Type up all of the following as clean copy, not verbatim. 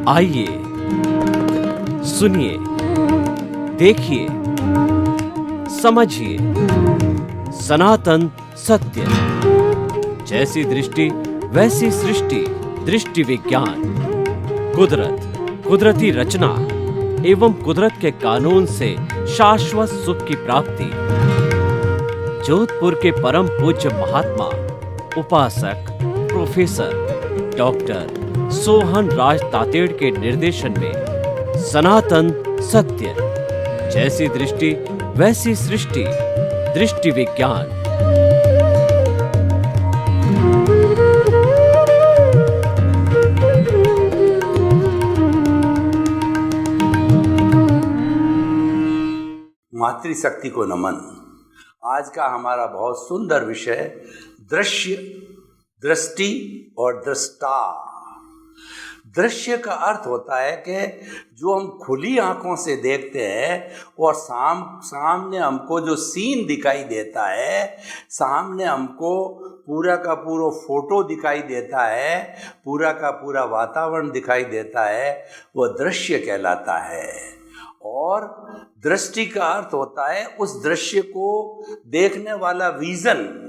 आइए सुनिए, देखिए, समझिए सनातन सत्य। जैसी दृष्टि वैसी सृष्टि, दृष्टि विज्ञान। कुदरत, कुदरती रचना एवं कुदरत के कानून से शाश्वत सुख की प्राप्ति। जोधपुर के परम पूज्य महात्मा उपासक प्रोफेसर डॉक्टर सोहन राज तातेड़ के निर्देशन में सनातन सत्य। जैसी दृष्टि वैसी सृष्टि, दृष्टि विज्ञान। मातृशक्ति को नमन। आज का हमारा बहुत सुंदर विषय दृश्य, दृष्टि और दृष्टा। दृश्य का अर्थ होता है कि जो हम खुली आंखों से देखते हैं और सामने हमको जो सीन दिखाई देता है, सामने हमको पूरा का पूरा फोटो दिखाई देता है, पूरा का पूरा वातावरण दिखाई देता है, वो दृश्य कहलाता है। और दृष्टि का अर्थ होता है उस दृश्य को देखने वाला विजन।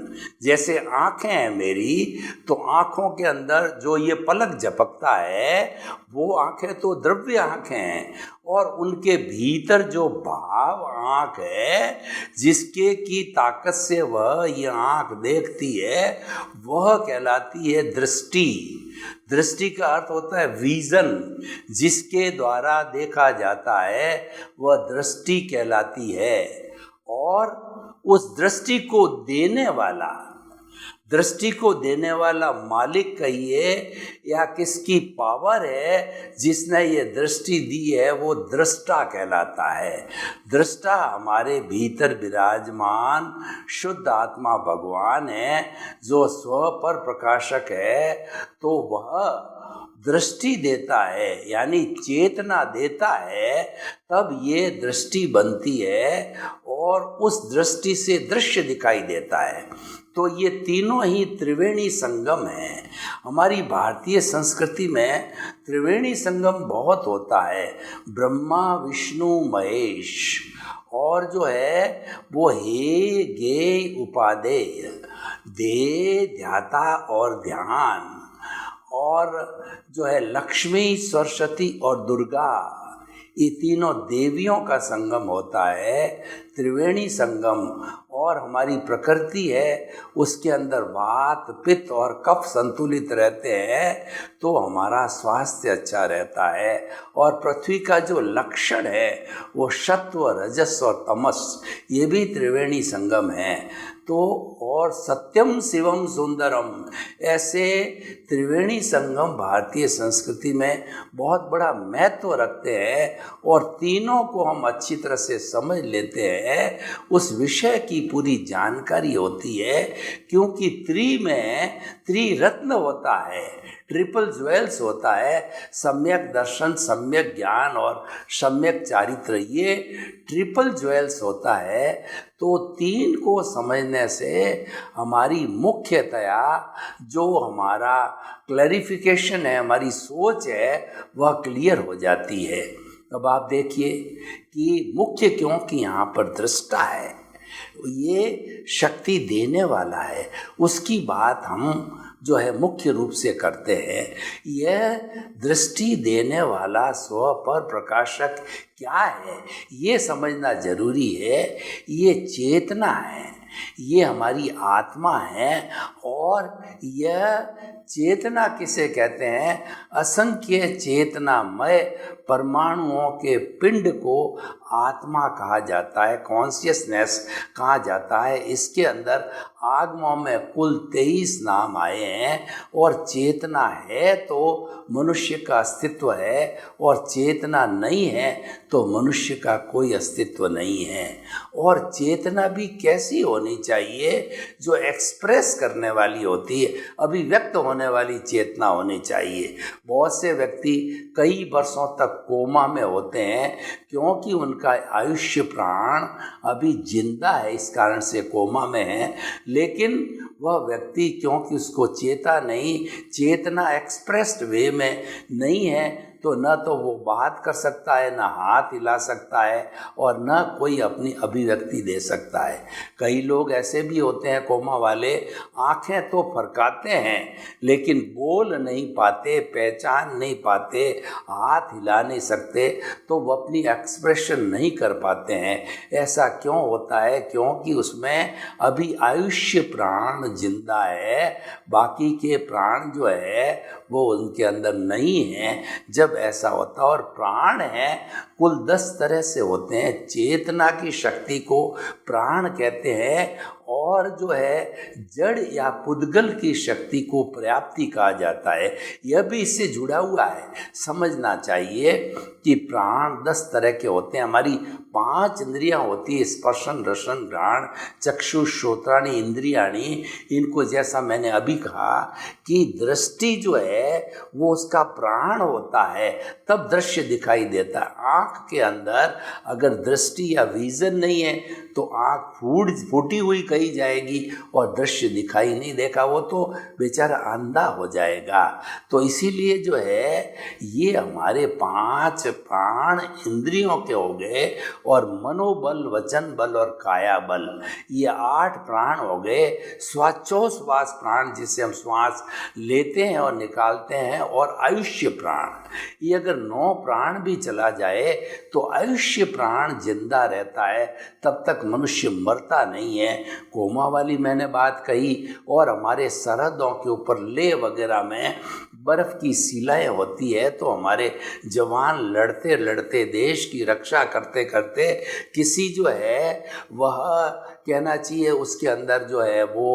जैसे आँखें हैं मेरी, तो आँखों के अंदर जो ये पलक झपकता है, वो आँखें तो द्रव्य आँखें हैं, और उनके भीतर जो भाव आँख है, जिसके की ताकत से वह ये आँख देखती है, वह कहलाती है दृष्टि। दृष्टि का अर्थ होता है विजन, जिसके द्वारा देखा जाता है वह दृष्टि कहलाती है। और उस दृष्टि को देने वाला मालिक कहिए या किसकी पावर है जिसने ये दृष्टि दी है, वो दृष्टा कहलाता है। दृष्टा हमारे भीतर विराजमान शुद्ध आत्मा भगवान है, जो स्व पर प्रकाशक है। तो वह दृष्टि देता है, यानी चेतना देता है, तब ये दृष्टि बनती है और उस दृष्टि से दृश्य दिखाई देता है। तो ये तीनों ही त्रिवेणी संगम है। हमारी भारतीय संस्कृति में त्रिवेणी संगम बहुत होता है, ब्रह्मा विष्णु महेश। और जो है वो हे गे उपादेय, दे ध्याता और ध्यान, और जो है लक्ष्मी सरस्वती और दुर्गा, ये तीनों देवियों का संगम होता है, त्रिवेणी संगम। और हमारी प्रकृति है, उसके अंदर वात पित्त और कफ संतुलित रहते हैं, तो हमारा स्वास्थ्य अच्छा रहता है। और पृथ्वी का जो लक्षण है वो सत्व, रजस और तमस, ये भी त्रिवेणी संगम है। तो और सत्यम शिवम सुंदरम, ऐसे त्रिवेणी संगम भारतीय संस्कृति में बहुत बड़ा महत्व रखते हैं। और तीनों को हम अच्छी तरह से समझ लेते हैं, उस विषय की पूरी जानकारी होती है। क्योंकि त्रिरत्न होता है, ट्रिपल ज्वेल्स होता है, सम्यक दर्शन, सम्यक ज्ञान और सम्यक चारित्र, ये ट्रिपल ज्वेल्स होता है। तो तीन को समझने से हमारी मुख्यतया जो हमारा क्लैरिफिकेशन है, हमारी सोच है, वह क्लियर हो जाती है। अब आप देखिए कि मुख्य, क्योंकि यहाँ पर दृष्टा है, ये शक्ति देने वाला है, उसकी बात हम जो है मुख्य रूप से करते हैं। यह दृष्टि देने वाला स्व पर प्रकाशक क्या है, ये समझना जरूरी है। ये चेतना है, ये हमारी आत्मा है। और यह चेतना किसे कहते हैं? असंख्य चेतनामय परमाणुओं के पिंड को आत्मा कहा जाता है, कॉन्शियसनेस कहा जाता है। इसके अंदर आगमों में कुल 23 नाम आए हैं। और चेतना है तो मनुष्य का अस्तित्व है, और चेतना नहीं है तो मनुष्य का कोई अस्तित्व नहीं है। और चेतना भी कैसी होनी चाहिए? जो एक्सप्रेस करने वाली होती है, अभिव्यक्त होने वाली चेतना होनी चाहिए। बहुत से व्यक्ति कई वर्षों तक कोमा में होते हैं, क्योंकि उनका आयुष्य प्राण अभी जिंदा है, इस कारण से कोमा में है। लेकिन वह व्यक्ति क्योंकि उसको चेतना एक्सप्रेस्ड वे में नहीं है, तो न तो वो बात कर सकता है, न हाथ हिला सकता है और न कोई अपनी अभिव्यक्ति दे सकता है। कई लोग ऐसे भी होते हैं कोमा वाले, आंखें तो फरकाते हैं लेकिन बोल नहीं पाते, पहचान नहीं पाते, हाथ हिला नहीं सकते, तो वो अपनी एक्सप्रेशन नहीं कर पाते हैं। ऐसा क्यों होता है? क्योंकि उसमें अभी आयुष्य प्राण जिंदा है, बाकी के प्राण जो है वो उनके अंदर नहीं है। जब ऐसा होता है, और प्राण है कुल 10 तरह से होते हैं। चेतना की शक्ति को प्राण कहते हैं, और जो है जड़ या पुद्गल की शक्ति को पर्याप्ति कहा जाता है। यह भी इससे जुड़ा हुआ है। समझना चाहिए कि प्राण 10 तरह के होते हैं। हमारी 5 इंद्रियां होती है, स्पर्शन रसन घ्राण चक्षु श्रोत्राणि इंद्रियाणि। इनको जैसा मैंने अभी कहा कि दृष्टि जो है वो उसका प्राण होता है, तब दृश्य दिखाई देता है। आँख के अंदर अगर दृष्टि या विजन नहीं है तो आँख फूटी हुई कही जाएगी और दृश्य दिखाई नहीं देखा, वो तो बेचारा अंधा हो जाएगा। तो इसीलिए जो है ये हमारे 5 प्राण इंद्रियों के हो गए, और मनोबल, वचन बल और काया बल, ये 8 प्राण हो गए। श्वासोच्छ्वास प्राण जिसे हम श्वास लेते हैं और निकालते हैं, और आयुष्य प्राण, ये अगर 9 प्राण भी चला जाए तो आयुष्य प्राण जिंदा रहता है, तब तक मनुष्य मरता नहीं है। कोमा वाली मैंने बात कही, और हमारे सरहदों के ऊपर लेह वगैरह में बर्फ़ की शिलाएँ होती है, तो हमारे जवान लड़ते लड़ते देश की रक्षा करते करते किसी जो है वह कहना चाहिए उसके अंदर जो है वो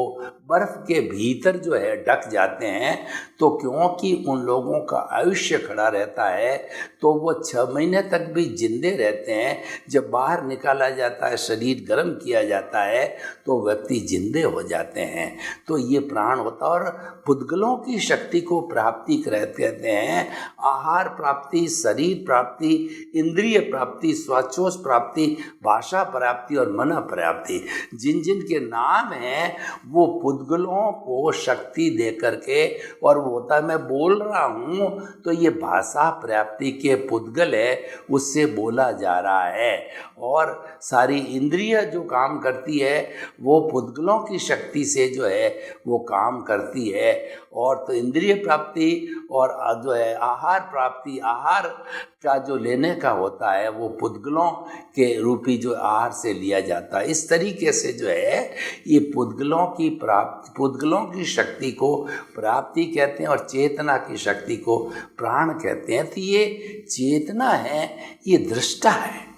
बर्फ़ के भीतर जो है ढक जाते हैं। तो क्योंकि उन लोगों का आयुष्य खड़ा रहता है तो वो 6 महीने तक भी जिंदे रहते हैं। जब बाहर निकाला जाता है, शरीर गर्म किया जाता है, तो व्यक्ति जिंदे हो जाते हैं। तो ये प्राण होता है। और पुद्गलों की शक्ति को प्राप्ति कहते हैं। आहार प्राप्ति, शरीर प्राप्ति, इंद्रिय प्राप्ति, श्वासोच्छ्वास प्राप्ति, भाषा प्राप्ति और मन प्राप्ति, जिन जिन के नाम हैं वो पुद्गलों को शक्ति दे करके, और वो होता है मैं बोल रहा हूँ तो ये भाषा प्राप्ति के पुद्गल है, उससे बोला जा रहा है। और सारी इंद्रिय जो काम करती है वो पुद्गलों की शक्ति से जो है वो काम करती है। और तो इंद्रिय प्राप्ति और जो है आहार प्राप्ति, आहार का जो लेने का होता है वो पुद्गलों के रूपी जो आहार से लिया जाता है। इस तरीके से जो है ये पुद्गलों की प्राप्ति, पुद्गलों की शक्ति को प्राप्ति कहते हैं, और चेतना की शक्ति को प्राण कहते हैं। तो ये चेतना है, ये दृष्टा है,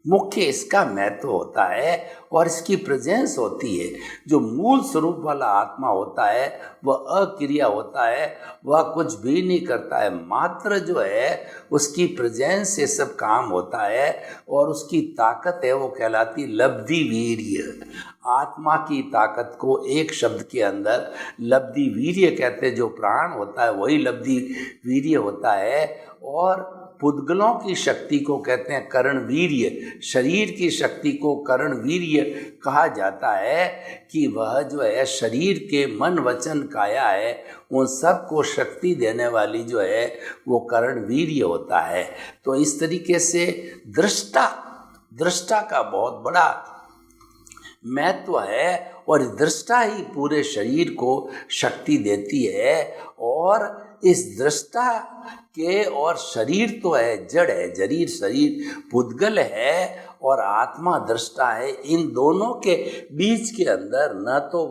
मुख्य इसका महत्व होता है और इसकी प्रेजेंस होती है। जो मूल स्वरूप वाला आत्मा होता है वह अक्रिया होता है, वह कुछ भी नहीं करता है, मात्र जो है उसकी प्रेजेंस से सब काम होता है। और उसकी ताकत है वो कहलाती लब्धि वीर्य। आत्मा की ताकत को एक शब्द के अंदर लब्धि वीर्य कहते हैं। जो प्राण होता है वही लब्धि वीर्य होता है। और पुद्गलों की शक्ति को कहते हैं करण वीर्य। शरीर की शक्ति को करण वीर्य कहा जाता है कि वह जो है शरीर के मन वचन काया है उन सब को शक्ति देने वाली जो है वो करण वीर्य होता है। तो इस तरीके से दृष्टा का बहुत बड़ा महत्व है, और दृष्टा ही पूरे शरीर को शक्ति देती है। और इस दृष्टा के, और शरीर तो है जड़ है, शरीर पुद्गल है और आत्मा दृष्टा है। इन दोनों के बीच के अंदर न तो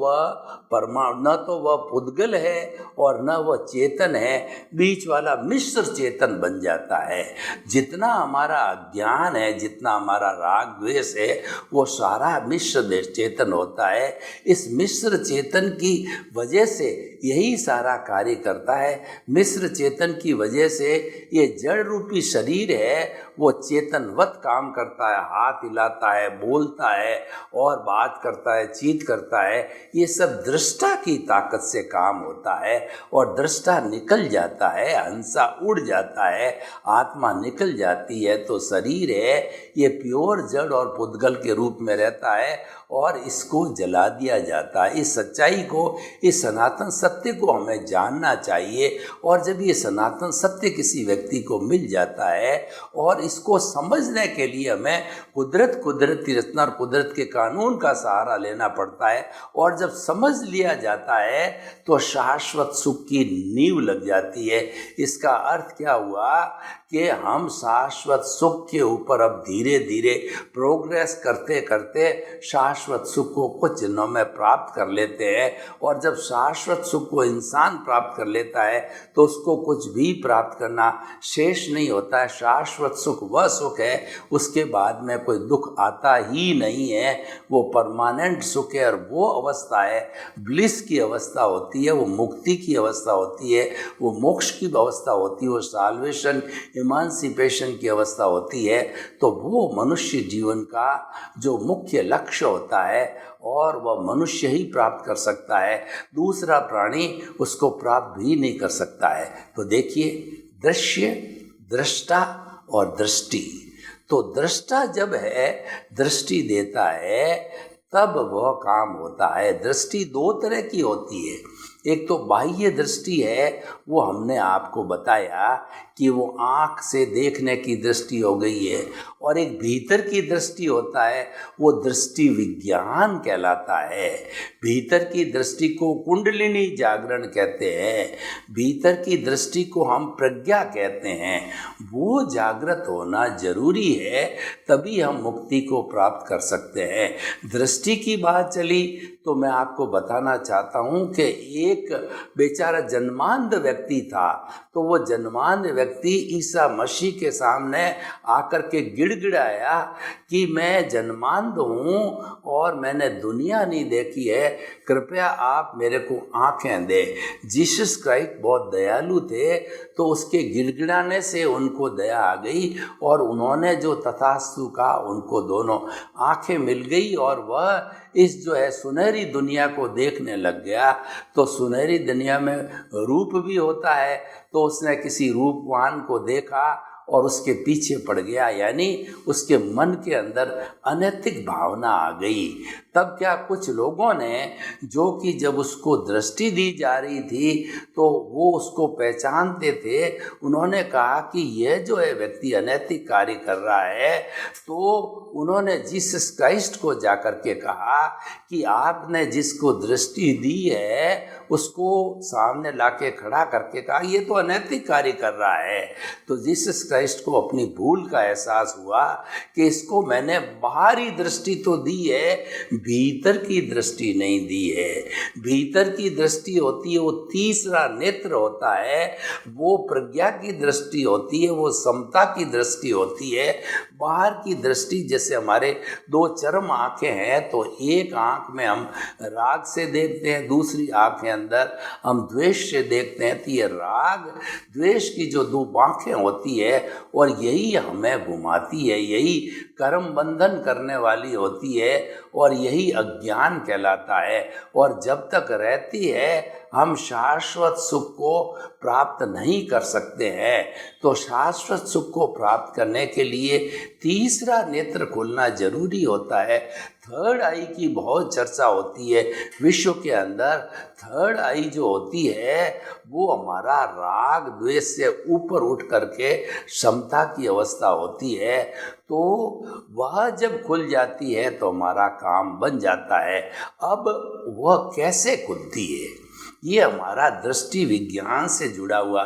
वह पुद्गल है और न वह चेतन है, बीच वाला मिश्र चेतन बन जाता है। जितना हमारा ज्ञान है, जितना हमारा राग द्वेष है, वो सारा मिश्र चेतन होता है। इस मिश्र चेतन की वजह से यही सारा कार्य करता है। मिश्र चेतन की वजह से ये जड़ रूपी शरीर है वो चेतनवत काम करता है, हाथ हिलाता है, बोलता है और बात करता है, चीत करता है। ये सब दृष्टा की ताकत से काम होता है। और दृष्टा निकल जाता है, हंसा उड़ जाता है, आत्मा निकल जाती है, तो शरीर है ये प्योर जड़ और पुद्गल के रूप में रहता है। और इसको जला दिया जाता है। इस सच्चाई को, इस सनातन सत्य को हमें जानना चाहिए। और जब ये सनातन सत्य किसी व्यक्ति को मिल जाता है और इसको समझने के लिए हमें कुदरती रचना और कुदरत के कानून का सहारा लेना पड़ता है। और जब समझ लिया जाता है तो शाश्वत सुख की नींव लग जाती है। इसका अर्थ क्या हुआ कि हम शाश्वत सुख के ऊपर अब धीरे धीरे प्रोग्रेस करते करते शाश्वत सुख को कुछ दिनों में प्राप्त कर लेते हैं। और जब शाश्वत सुख को इंसान प्राप्त कर लेता है तो उसको कुछ भी प्राप्त करना शेष नहीं होता है। शाश्वत सुख वह सुख है, उसके बाद में कोई दुख आता ही नहीं है। वो परमानेंट सुख है और वो अवस्था है, ब्लिस की अवस्था होती है, वो मुक्ति की अवस्था होती है, वो मोक्ष की अवस्था होती है, वो साल्वेशन, इमांसिपेशन की अवस्था होती है। तो वो मनुष्य जीवन का जो मुख्य लक्ष्य होता है और वह मनुष्य ही प्राप्त कर सकता है, दूसरा प्राणी उसको प्राप्त भी नहीं कर सकता है। तो देखिए, दृश्य, दृष्टा और दृष्टि। तो दृष्टा जब है, दृष्टि देता है, तब वह काम होता है। दृष्टि दो तरह की होती है। एक तो बाह्य दृष्टि है, वो हमने आपको बताया कि वो आँख से देखने की दृष्टि हो गई है। और एक भीतर की दृष्टि होता है, वो दृष्टि विज्ञान कहलाता है। भीतर की दृष्टि को कुंडलिनी जागरण कहते हैं, भीतर की दृष्टि को हम प्रज्ञा कहते हैं। वो जागृत होना जरूरी है, तभी हम मुक्ति को प्राप्त कर सकते हैं। दृष्टि की बात चली तो मैं आपको बताना चाहता हूँ कि एक बेचारा जन्मांध व्यक्ति था। तो वो जन्मांध व्यक्ति ईसा मसीह के सामने आकर के गिड़गिड़ाया कि मैं जन्मांध हूँ और मैंने दुनिया नहीं देखी है, कृपया आप मेरे को आँखें दे। जीसस क्राइस्ट बहुत दयालु थे, तो उसके गिड़गिड़ाने से उनको दया आ गई और उन्होंने जो तथास्तु कहा, उनको दोनों आँखें मिल गई और वह इस जो है सुनहरी दुनिया को देखने लग गया। तो सुनहरी दुनिया में रूप भी होता है, तो उसने किसी रूपवान को देखा और उसके पीछे पड़ गया, यानी उसके मन के अंदर अनैतिक भावना आ गई। तब क्या कुछ लोगों ने, जो कि जब उसको दृष्टि दी जा रही थी तो वो उसको पहचानते थे, उन्होंने कहा कि यह जो है व्यक्ति अनैतिक कार्य कर रहा है। तो उन्होंने जीसस क्राइस्ट को जाकर के कहा कि आपने जिसको दृष्टि दी है उसको सामने लाके खड़ा करके कहा ये तो अनैतिक कार्य कर रहा है। तो जीसस क्राइस्ट को अपनी भूल का एहसास हुआ कि इसको मैंने बाहरी दृष्टि तो दी है, भीतर की दृष्टि नहीं दी है। भीतर की दृष्टि होती है, वो तीसरा नेत्र होता है, वो प्रज्ञा की दृष्टि होती है, वो समता की दृष्टि होती है। बाहर की दृष्टि, जैसे हमारे दो चरम आँखें हैं, तो एक आँख में हम राग से देखते हैं, दूसरी आँख के अंदर हम द्वेष से देखते हैं। तो ये राग द्वेष की जो दो आँखें होती है और यही हमें घुमाती है, यही कर्म बंधन करने वाली होती है और यही अज्ञान कहलाता है। और जब तक रहती है हम शाश्वत सुख को प्राप्त नहीं कर सकते हैं। तो शाश्वत सुख को प्राप्त करने के लिए तीसरा नेत्र खोलना जरूरी होता है। थर्ड आई की बहुत चर्चा होती है विश्व के अंदर। थर्ड आई जो होती है वो हमारा राग द्वेष से ऊपर उठ करके समता की अवस्था होती है। तो वह जब खुल जाती है तो हमारा काम बन जाता है। अब वह कैसे खुलती है, ये हमारा दृष्टि विज्ञान से जुड़ा हुआ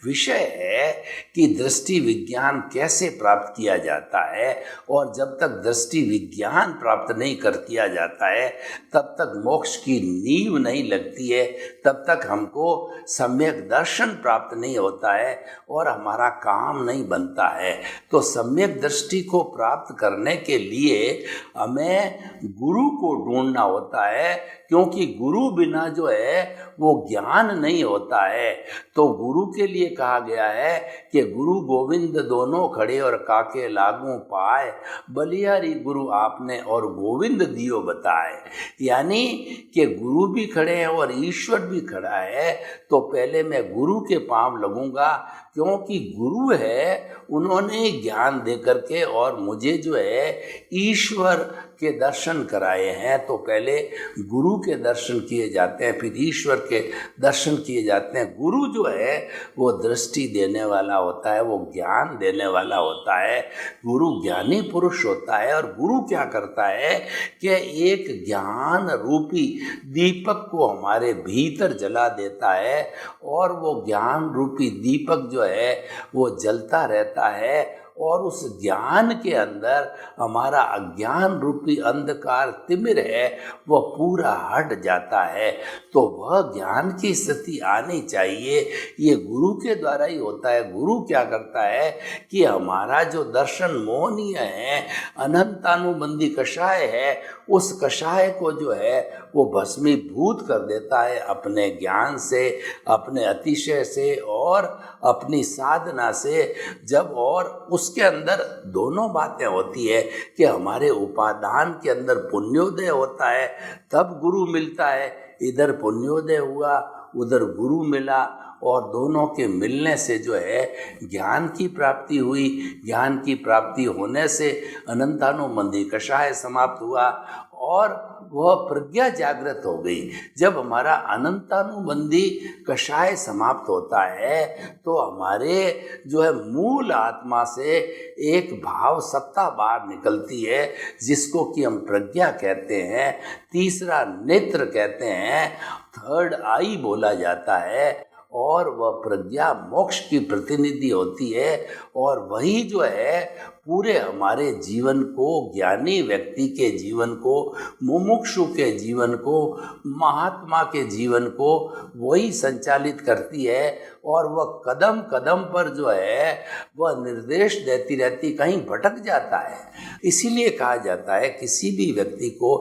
विषय है कि दृष्टि विज्ञान कैसे प्राप्त किया जाता है। और जब तक दृष्टि विज्ञान प्राप्त नहीं कर किया जाता है तब तक मोक्ष की नींव नहीं लगती है, तब तक हमको सम्यक दर्शन प्राप्त नहीं होता है और हमारा काम नहीं बनता है। तो सम्यक दृष्टि को प्राप्त करने के लिए हमें गुरु को ढूंढना होता है, क्योंकि गुरु बिना जो है वो ज्ञान नहीं होता है। तो गुरु के लिए कहा गया है कि गुरु गोविंद दोनों खड़े और काके लागू पाए, बलिहारी गुरु आपने और गोविंद दियो बताए। यानी कि गुरु भी खड़े हैं और ईश्वर भी खड़ा है, तो पहले मैं गुरु के पांव लगूंगा, क्योंकि गुरु है, उन्होंने ज्ञान दे करके और मुझे जो है ईश्वर के दर्शन कराए हैं। तो पहले गुरु के दर्शन किए जाते हैं, फिर ईश्वर के दर्शन किए जाते हैं। गुरु जो है वो दृष्टि देने वाला होता है, वो ज्ञान देने वाला होता है, गुरु ज्ञानी पुरुष होता है। और गुरु क्या करता है कि एक ज्ञान रूपी दीपक को हमारे भीतर जला देता है, और वो ज्ञान रूपी दीपक जो है वो जलता रहता है, और उस ज्ञान के अंदर हमारा अज्ञान रूपी अंधकार तिमिर है वह पूरा हट जाता है। तो वह ज्ञान की स्थिति आनी चाहिए, ये गुरु के द्वारा ही होता है। गुरु क्या करता है कि हमारा जो दर्शन मोहनीय है, अनंतानुबंधी कषाय है, उस कषाय को जो है वो भस्मीभूत कर देता है अपने ज्ञान से, अपने अतिशय से और अपनी साधना से। जब और उसके अंदर दोनों बातें होती है कि हमारे उपादान के अंदर पुण्योदय होता है, तब गुरु मिलता है। इधर पुण्योदय हुआ, उधर गुरु मिला, और दोनों के मिलने से जो है ज्ञान की प्राप्ति हुई। ज्ञान की प्राप्ति होने से अनंतानुबंधी कषाय समाप्त हुआ और वह प्रज्ञा जागृत हो गई। जब हमारा अनंतानुबंधी कषाय समाप्त होता है तो हमारे जो है मूल आत्मा से एक भाव सत्ता बाहर निकलती है, जिसको कि हम प्रज्ञा कहते हैं, तीसरा नेत्र कहते हैं, थर्ड आई बोला जाता है। और वह प्रज्ञा मोक्ष की प्रतिनिधि होती है, और वही जो है पूरे हमारे जीवन को, ज्ञानी व्यक्ति के जीवन को, मुमुक्षु के जीवन को, महात्मा के जीवन को वही संचालित करती है। और वह कदम कदम पर जो है वह निर्देश देती रहती, कहीं भटक जाता है। इसीलिए कहा जाता है किसी भी व्यक्ति को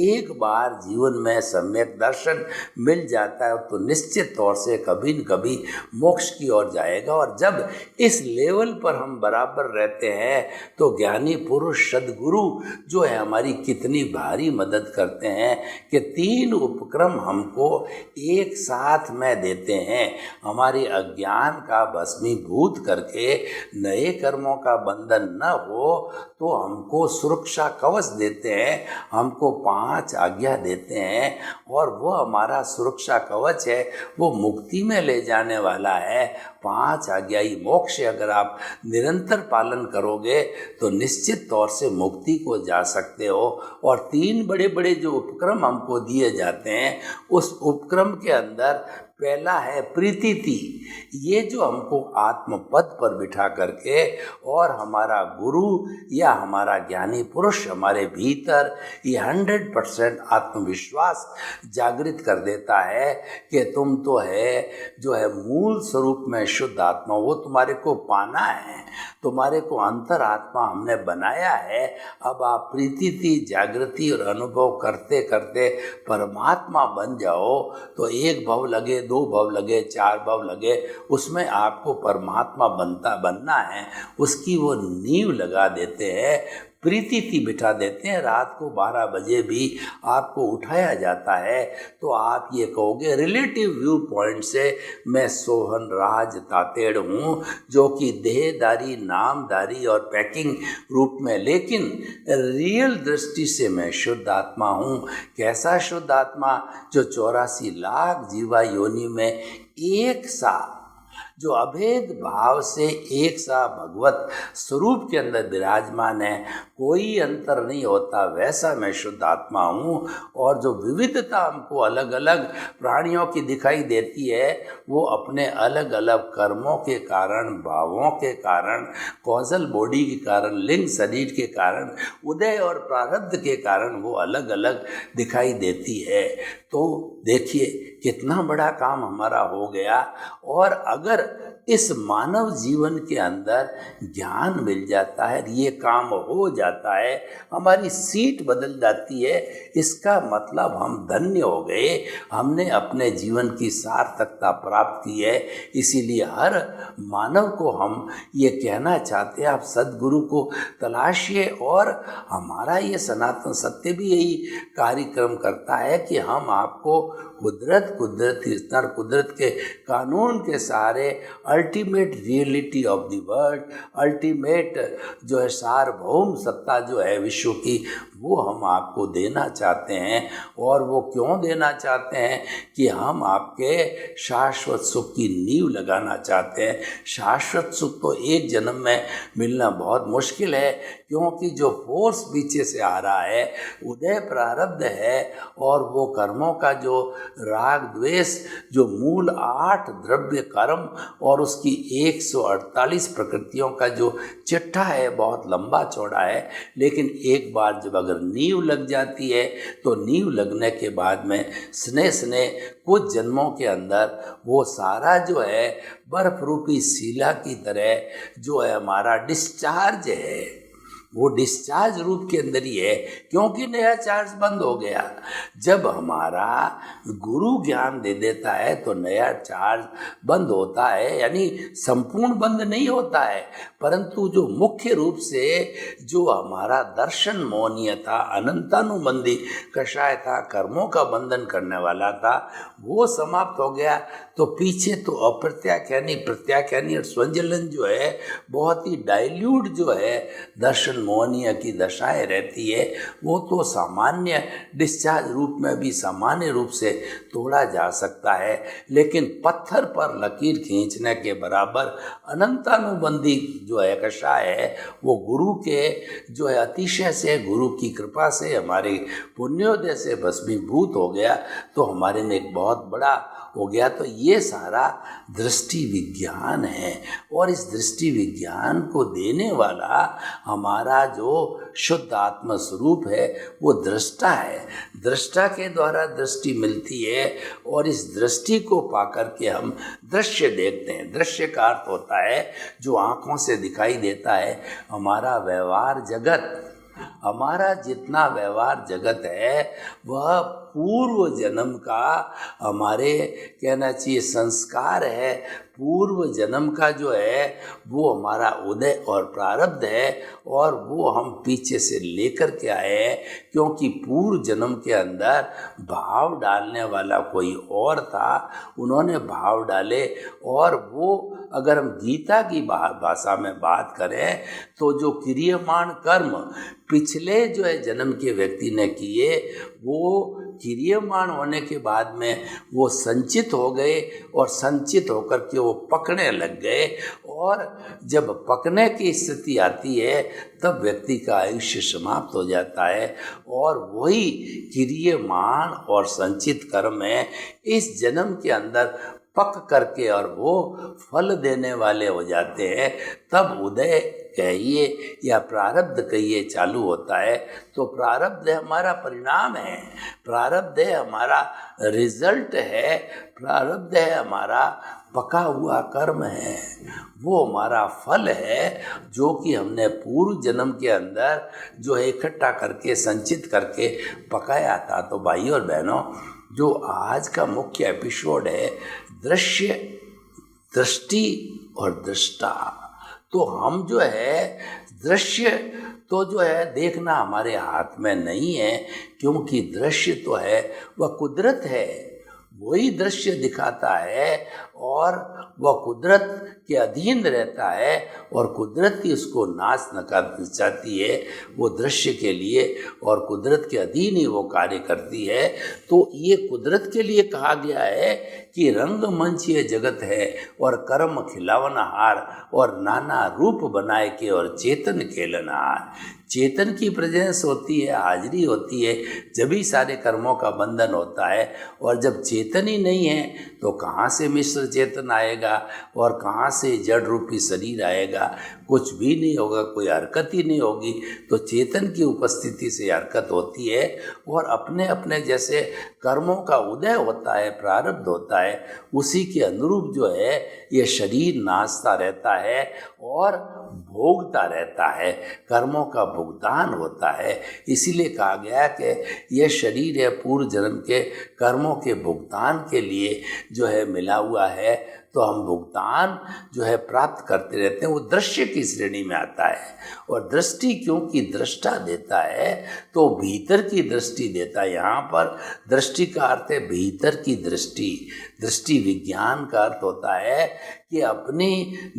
एक बार जीवन में सम्यक दर्शन मिल जाता है तो निश्चित तौर से कभी न कभी मोक्ष की ओर जाएगा। और जब इस लेवल पर हम बराबर रहते हैं तो ज्ञानी पुरुष सद्गुरु जो है हमारी कितनी भारी मदद करते हैं कि 3 उपक्रम हमको एक साथ में देते हैं। हमारे अज्ञान का भस्मीभूत करके नए कर्मों का बंधन न हो तो हमको सुरक्षा कवच देते हैं, हमको 5 आज्ञा देते हैं, और वो हमारा सुरक्षा कवच है, वो मुक्ति में ले जाने वाला है। 5 आज्ञाई मोक्ष अगर आप निरंतर पालन करोगे तो निश्चित तौर से मुक्ति को जा सकते हो। और 3 बड़े बड़े जो उपक्रम हमको दिए जाते हैं, उस उपक्रम के अंदर पहला है प्रीतिथि। ये जो हमको आत्मपद पर बिठा करके और हमारा गुरु या हमारा ज्ञानी पुरुष हमारे भीतर ये 100% आत्मविश्वास जागृत कर देता है कि तुम तो है जो है मूल स्वरूप में शुद्ध आत्मा, वो तुम्हारे को पाना है, तुम्हारे को अंतर आत्मा हमने बनाया है। अब आप प्रीतिथि, जागृति और अनुभव करते करते परमात्मा बन जाओ तो 1 भव लगे, 2 भव लगे, 4 भव लगे, उसमें आपको परमात्मा बनना है, उसकी वो नींव लगा देते हैं, प्रीतिथि बिठा देते हैं। रात को 12 बजे भी आपको उठाया जाता है तो आप ये कहोगे रिलेटिव व्यू पॉइंट से मैं सोहन राज तातेड़ हूँ, जो कि देहदारी, नामदारी और पैकिंग रूप में, लेकिन रियल दृष्टि से मैं शुद्ध आत्मा हूँ। कैसा शुद्ध आत्मा? जो 84 लाख जीवा योनि में एक सा, जो अभेद भाव से एक सा भगवत स्वरूप के अंदर विराजमान है, कोई अंतर नहीं होता, वैसा मैं शुद्ध आत्मा हूँ। और जो विविधता हमको अलग अलग प्राणियों की दिखाई देती है, वो अपने अलग अलग कर्मों के कारण, भावों के कारण, कॉजल बॉडी के कारण, लिंग शरीर के कारण, उदय और प्रारब्ध के कारण वो अलग अलग दिखाई देती है। तो देखिए कितना बड़ा काम हमारा हो गया। और अगर इस मानव जीवन के अंदर ज्ञान मिल जाता है, ये काम हो जाता है, हमारी सीट बदल जाती है, इसका मतलब हम धन्य हो गए, हमने अपने जीवन की सार्थकता प्राप्त की है। इसीलिए हर मानव को हम ये कहना चाहते हैं, आप सद्गुरु को तलाशिए। और हमारा ये सनातन सत्य भी यही कार्यक्रम करता है कि हम आपको कुदरत के कानून के सहारे ultimate reality of the world, ultimate जो है सार्वभौम सत्ता जो है विश्व की, वो हम आपको देना चाहते हैं। और वो क्यों देना चाहते हैं कि हम आपके शाश्वत सुख की नींव लगाना चाहते हैं। शाश्वत सुख तो एक जन्म में मिलना बहुत मुश्किल है, क्योंकि जो फोर्स पीछे से आ रहा है उदय प्रारब्ध है, और वो कर्मों का जो राग द्वेष, जो मूल 8 द्रव्य कर्म और उसकी 148 प्रकृतियों का जो चिट्ठा है, बहुत लंबा चौड़ा है। लेकिन एक बार जब अगर नींव लग जाती है तो नींव लगने के बाद में स्नेह कुछ जन्मों के अंदर वो सारा जो है बर्फ रूपी शिला की तरह जो है हमारा डिस्चार्ज है, वो डिस्चार्ज रूप के अंदर ही है, क्योंकि नया चार्ज बंद हो गया। जब हमारा गुरु ज्ञान दे देता है तो नया चार्ज बंद होता है, यानी संपूर्ण बंद नहीं होता है, परंतु जो मुख्य रूप से जो हमारा दर्शन मोहनीय था, अनंतानुबंधी कषाय था, कर्मों का बंधन करने वाला था, वो समाप्त हो गया। तो पीछे तो अप्रत्याख्यानी, प्रत्याख्यानी और स्वंजलन जो है बहुत ही डाइल्यूट जो है दर्शन मोहनीय की दशाएं रहती है, वो तो सामान्य डिस्चार्ज रूप में भी सामान्य रूप से तोड़ा जा सकता है। लेकिन पत्थर पर लकीर खींचने के बराबर अनंतानुबंधी जो है कषाय है, वो गुरु के जो है अतिशय से, गुरु की कृपा से, हमारे पुण्योदय से भस्मीभूत हो गया, तो हमारे ने एक बहुत बड़ा हो गया। तो ये सारा दृष्टि विज्ञान है, और इस दृष्टि विज्ञान को देने वाला हमारा जो शुद्ध आत्म स्वरूप है वो दृष्टा है। दृष्टा के द्वारा दृष्टि मिलती है, और इस दृष्टि को पाकर के हम दृश्य देखते हैं। दृश्य का अर्थ होता है जो आँखों से दिखाई देता है। हमारा व्यवहार जगत, हमारा जितना व्यवहार जगत है वह पूर्व जन्म का हमारे कहना चाहिए संस्कार है। पूर्व जन्म का जो है वो हमारा उदय और प्रारब्ध है, और वो हम पीछे से लेकर के आए हैं, क्योंकि पूर्व जन्म के अंदर भाव डालने वाला कोई और था, उन्होंने भाव डाले। और वो अगर हम गीता की भाषा में बात करें तो जो क्रियमाण कर्म पिछले जो है जन्म के व्यक्ति ने किए, वो क्रियमाण होने के बाद में वो संचित हो गए, और संचित होकर के वो पकने लग गए। और जब पकने की स्थिति आती है तब व्यक्ति का आयुष्य समाप्त हो जाता है। और वही क्रियमाण और संचित कर्म है इस जन्म के अंदर पक करके और वो फल देने वाले हो जाते हैं। तब उदय कहिए या प्रारब्ध कहिए चालू होता है। तो प्रारब्ध हमारा परिणाम है, प्रारब्ध हमारा रिजल्ट है, प्रारब्ध है हमारा पका हुआ कर्म है, वो हमारा फल है जो कि हमने पूर्व जन्म के अंदर जो है इकट्ठा करके संचित करके पकाया था। तो भाइयों और बहनों, जो आज का मुख्य एपिसोड है दृश्य, दृष्टि और दृष्टा, तो हम जो है दृश्य तो जो है देखना हमारे हाथ में नहीं है, क्योंकि दृश्य तो है वह कुदरत है, वही दृश्य दिखाता है और वह कुदरत के अधीन रहता है, और कुदरत ही उसको नाश न करना चाहती है वो दृश्य के लिए, और कुदरत के अधीन ही वो कार्य करती है। तो ये कुदरत के लिए कहा गया है कि रंगमंच ये जगत है और कर्म खिलावनहार और नाना रूप बनाए के और चेतन खेलनहार। चेतन की प्रेजेंस होती है, हाजिरी होती है, जब ही सारे कर्मों का बंधन होता है। और जब चेतन ही नहीं है तो कहाँ से मिश्र चेतन आएगा और कहाँ से जड़ रूपी शरीर आएगा? कुछ भी नहीं होगा, कोई हरकत ही नहीं होगी। तो चेतन की उपस्थिति से हरकत होती है और अपने अपने जैसे कर्मों का उदय होता है, प्रारब्ध होता है, उसी के अनुरूप जो है ये शरीर नाचता रहता है और भोगता रहता है, कर्मों का भुगतान होता है। इसीलिए कहा गया कि यह शरीर है पूर्व जन्म के कर्मों के भुगतान के लिए जो है मिला हुआ है। तो हम भुगतान जो है प्राप्त करते रहते हैं, वो दृश्य की श्रेणी में आता है। और दृष्टि क्योंकि दृष्टा देता है तो भीतर की दृष्टि देता है। यहाँ पर दृष्टि का अर्थ है भीतर की दृष्टि। दृष्टि विज्ञान का अर्थ होता है कि अपनी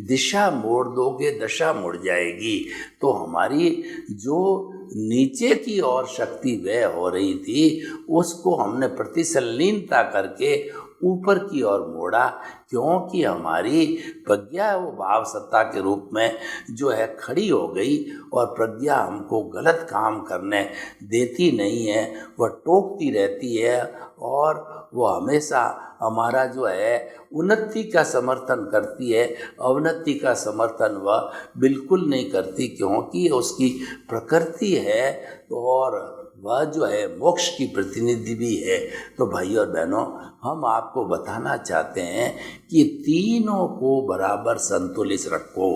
दिशा मोड़ दोगे दशा मुड़ जाएगी। तो हमारी जो नीचे की ओर शक्ति व्यय हो रही थी उसको हमने प्रतिसंलीनता करके ऊपर की ओर मोड़ा, क्योंकि हमारी प्रज्ञा वो भाव सत्ता के रूप में जो है खड़ी हो गई और प्रज्ञा हमको गलत काम करने देती नहीं है, वह टोकती रहती है और वो हमेशा हमारा जो है उन्नति का समर्थन करती है, अवनति का समर्थन वह बिल्कुल नहीं करती, क्योंकि उसकी प्रकृति है और वह जो है मोक्ष की प्रतिनिधि भी है। तो भाई और बहनों, हम आपको बताना चाहते हैं कि तीनों को बराबर संतुलित रखो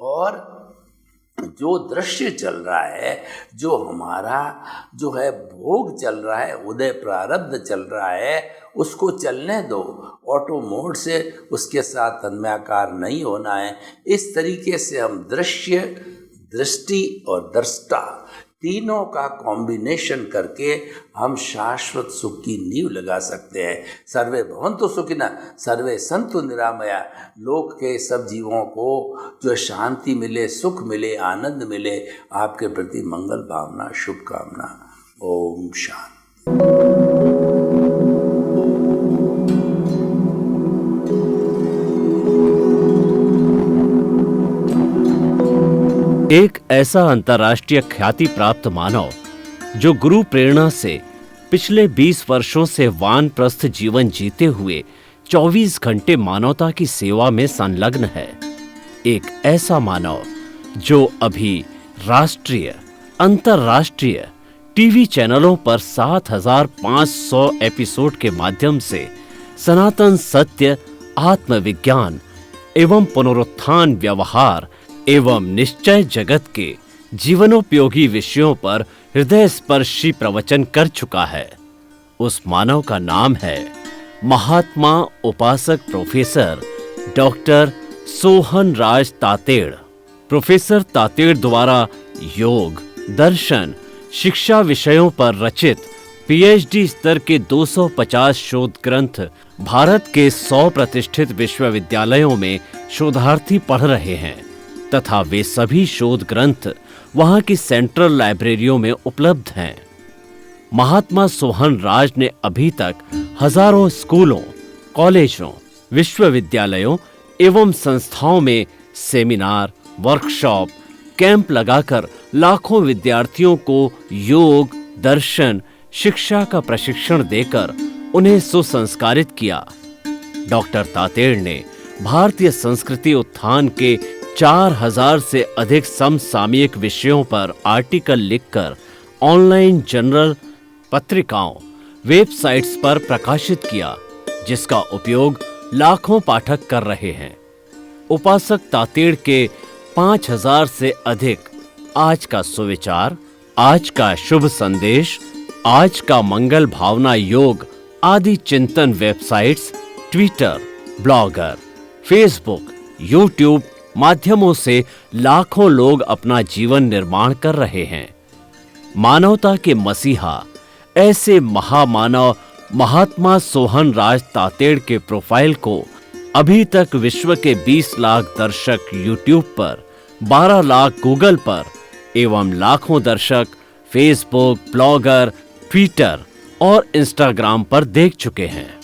और जो दृश्य चल रहा है, जो हमारा जो है भोग चल रहा है, उदय प्रारब्ध चल रहा है, उसको चलने दो। ऑटो मोड से उसके साथ तन्मयाकार नहीं होना है। इस तरीके से हम दृश्य, दृष्टि और दृष्टा तीनों का कॉम्बिनेशन करके हम शाश्वत सुख की नींव लगा सकते हैं। सर्वे भवन्तु सुखिनः, सर्वे सन्तु निरामया। लोक के सब जीवों को जो शांति मिले, सुख मिले, आनंद मिले, आपके प्रति मंगल भावना, शुभकामना। ओम शांति। एक ऐसा अंतर्राष्ट्रीय ख्याति प्राप्त मानव जो गुरु प्रेरणा से पिछले 20 वर्षों से वानप्रस्थ जीवन जीते हुए 24 घंटे मानवता की सेवा में संलग्न है। एक ऐसा मानव जो अभी राष्ट्रीय, अंतर्राष्ट्रीय टीवी चैनलों पर 7,500 एपिसोड के माध्यम से सनातन सत्य, आत्मविज्ञान एवं पुनरुत्थान, व्यवहार एवं निश्चय जगत के जीवनोपयोगी विषयों पर हृदय स्पर्शी प्रवचन कर चुका है। उस मानव का नाम है महात्मा उपासक प्रोफेसर डॉक्टर सोहन राज तातेड़। प्रोफेसर तातेड़ द्वारा योग, दर्शन, शिक्षा विषयों पर रचित पीएचडी स्तर के 250 शोध ग्रंथ भारत के 100 प्रतिष्ठित विश्वविद्यालयों में शोधार्थी पढ़ रहे हैं तथा वे सभी शोध ग्रंथ वहां की सेंट्रल लाइब्रेरियों में उपलब्ध हैं। महात्मा सोहन राज ने अभी तक हजारों स्कूलों, कॉलेजों, विश्वविद्यालयों एवं संस्थाओं में सेमिनार, वर्कशॉप, कैंप लगाकर लाखों विद्यार्थियों को योग, दर्शन, शिक्षा का प्रशिक्षण देकर उन्हें सुसंस्कारित किया। डॉक्टर तातेड़ ने भारतीय संस्कृति उत्थान के 4000 से अधिक समसामयिक विषयों पर आर्टिकल लिखकर ऑनलाइन जर्नल, पत्रिकाओं, वेबसाइट्स पर प्रकाशित किया, जिसका उपयोग लाखों पाठक कर रहे हैं। उपासक तातेड़ के 5000 से अधिक आज का सुविचार, आज का शुभ संदेश, आज का मंगल भावना योग आदि चिंतन websites, Twitter, blogger, Facebook, YouTube माध्यमों से लाखों लोग अपना जीवन निर्माण कर रहे हैं। मानवता के मसीहा ऐसे महामानव महात्मा सोहन राज तातेड़ के प्रोफाइल को अभी तक विश्व के 20 लाख दर्शक यूट्यूब पर, 12 लाख गूगल पर एवं लाखों दर्शक फेसबुक, ब्लॉगर, ट्विटर और इंस्टाग्राम पर देख चुके हैं।